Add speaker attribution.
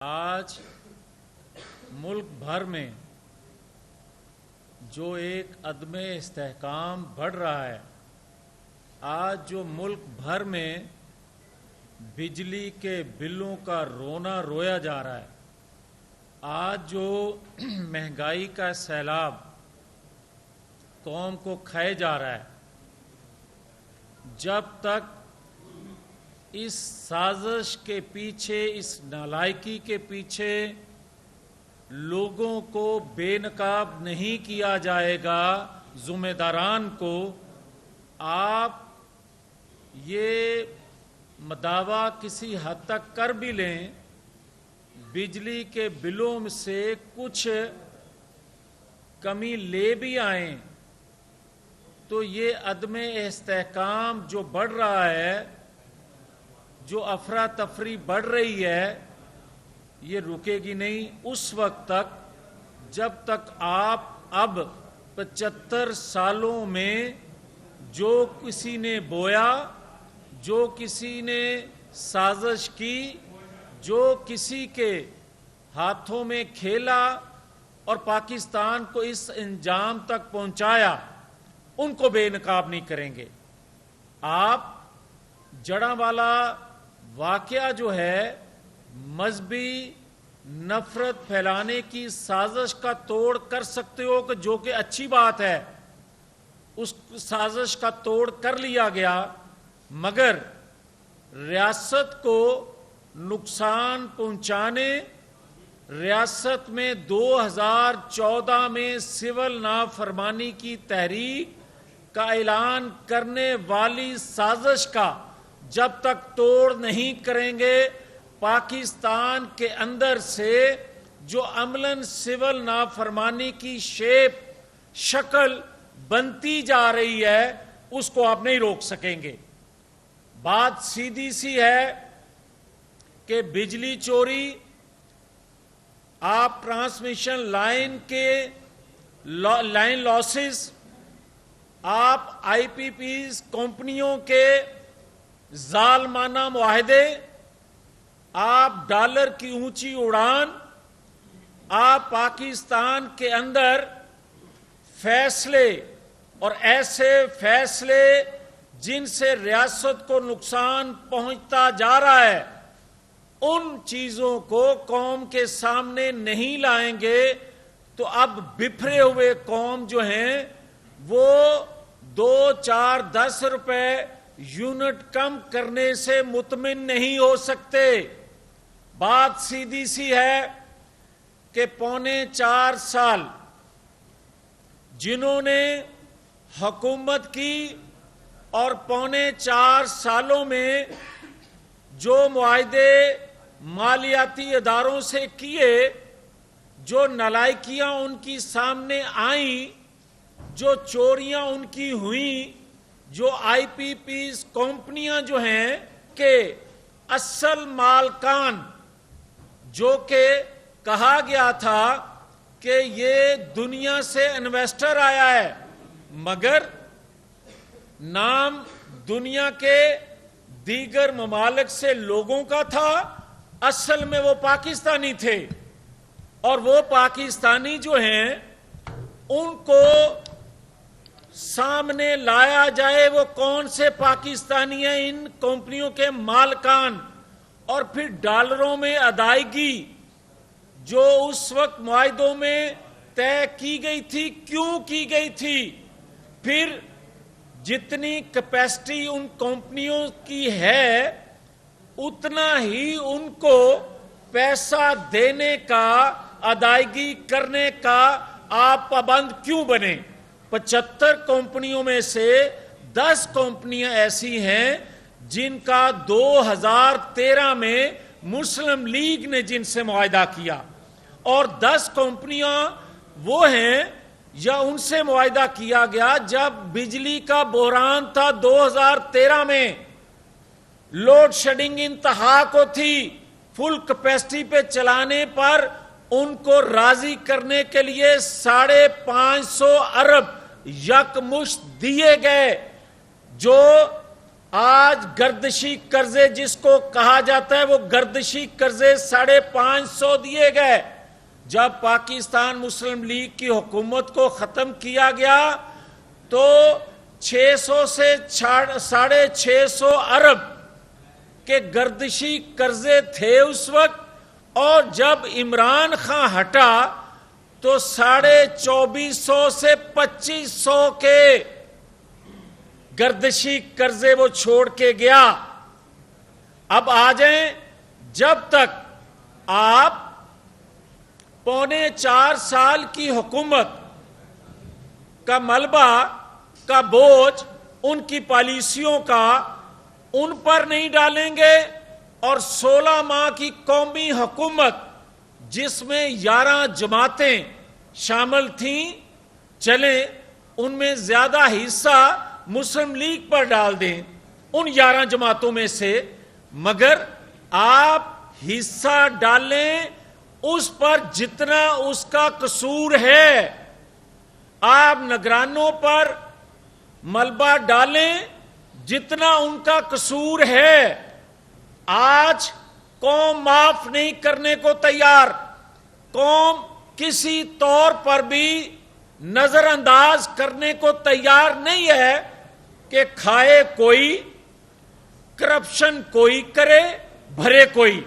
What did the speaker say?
Speaker 1: آج ملک بھر میں جو ایک عدم استحکام بڑھ رہا ہے، آج جو ملک بھر میں بجلی کے بلوں کا رونا رویا جا رہا ہے، آج جو مہنگائی کا سیلاب قوم کو کھائے جا رہا ہے، جب تک اس سازش کے پیچھے، اس نالائکی کے پیچھے لوگوں کو بے نقاب نہیں کیا جائے گا، ذمہ داران کو، آپ یہ دعویٰ کسی حد تک کر بھی لیں، بجلی کے بلوں سے کچھ کمی لے بھی آئیں تو یہ عدم استحکام جو بڑھ رہا ہے، جو افراتفری بڑھ رہی ہے، یہ رکے گی نہیں اس وقت تک جب تک آپ اب 75 سالوں میں جو کسی نے بویا، جو کسی نے سازش کی، جو کسی کے ہاتھوں میں کھیلا اور پاکستان کو اس انجام تک پہنچایا، ان کو بے نقاب نہیں کریں گے۔ آپ جڑاں والا واقعہ جو ہے، مذہبی نفرت پھیلانے کی سازش کا توڑ کر سکتے ہو کہ جو کہ اچھی بات ہے، اس سازش کا توڑ کر لیا گیا، مگر ریاست کو نقصان پہنچانے، ریاست میں 2014 میں سول نافرمانی کی تحریک کا اعلان کرنے والی سازش کا جب تک توڑ نہیں کریں گے، پاکستان کے اندر سے جو عملاً سول نافرمانی کی شکل بنتی جا رہی ہے، اس کو آپ نہیں روک سکیں گے۔ بات سیدھی سی ہے کہ بجلی چوری، آپ ٹرانسمیشن لائن کے لائن لاسز، آپ آئی پی پیز کمپنیوں کے ظالمانہ معاہدے، آپ ڈالر کی اونچی اڑان، آپ پاکستان کے اندر فیصلے اور ایسے فیصلے جن سے ریاست کو نقصان پہنچتا جا رہا ہے، ان چیزوں کو قوم کے سامنے نہیں لائیں گے تو اب بفرے ہوئے قوم جو ہیں وہ 2، 4، 10 روپے یونٹ کم کرنے سے مطمئن نہیں ہو سکتے۔ بات سیدھی سی ہے کہ 3.25 سال جنہوں نے حکومت کی اور 3.25 سالوں میں جو معاہدے مالیاتی اداروں سے کیے، جو نالائکیاں ان کی سامنے آئیں، جو چوریاں ان کی ہوئیں، جو آئی پی پیز کمپنیاں جو ہیں کہ اصل مالکان جو کہ کہا گیا تھا کہ یہ دنیا سے انویسٹر آیا ہے، مگر نام دنیا کے دیگر ممالک سے لوگوں کا تھا، اصل میں وہ پاکستانی تھے، اور وہ پاکستانی جو ہیں ان کو سامنے لایا جائے وہ کون سے پاکستانی ہیں، ان کمپنیوں کے مالکان، اور پھر ڈالروں میں ادائیگی جو اس وقت معاہدوں میں طے کی گئی تھی، کیوں کی گئی تھی، پھر جتنی کیپیسٹی ان کمپنیوں کی ہے اتنا ہی ان کو پیسہ دینے کا، ادائیگی کرنے کا آپ پابند کیوں بنے؟ 75 کمپنیوں میں سے 10 کمپنیاں ایسی ہیں جن کا 2013 میں مسلم لیگ نے جن سے معاہدہ کیا، اور 10 کمپنیاں وہ ہیں یا ان سے معاہدہ کیا گیا جب بجلی کا بحران تھا 2013 میں، لوڈ شیڈنگ انتہا کو تھی، فل کیپیسٹی پہ چلانے پر ان کو راضی کرنے کے لیے 550 ارب یکمشت دیے گئے، جو آج گردشی قرضے جس کو کہا جاتا ہے، وہ گردشی قرضے 550 دیے گئے۔ جب پاکستان مسلم لیگ کی حکومت کو ختم کیا گیا تو 600 سے 650 ارب کے گردشی قرضے تھے اس وقت، اور جب عمران خان ہٹا تو 2450 سے 2500 کے گردشی قرضے وہ چھوڑ کے گیا۔ اب آ جائیں، جب تک آپ 4.25 سال کی حکومت کا ملبہ کا بوجھ ان کی پالیسیوں کا ان پر نہیں ڈالیں گے، اور 16 ماہ کی قومی حکومت جس میں 11 جماعتیں شامل تھیں چلیں، ان میں زیادہ حصہ مسلم لیگ پر ڈال دیں ان 11 جماعتوں میں سے، مگر آپ حصہ ڈالیں اس پر جتنا اس کا قصور ہے۔ آپ نگرانوں پر ملبہ ڈالیں جتنا ان کا قصور ہے۔ آج قوم معاف نہیں کرنے کو تیار، قوم کسی طور پر بھی نظر انداز کرنے کو تیار نہیں ہے کہ کھائے کوئی، کرپشن کوئی کرے، بھرے کوئی۔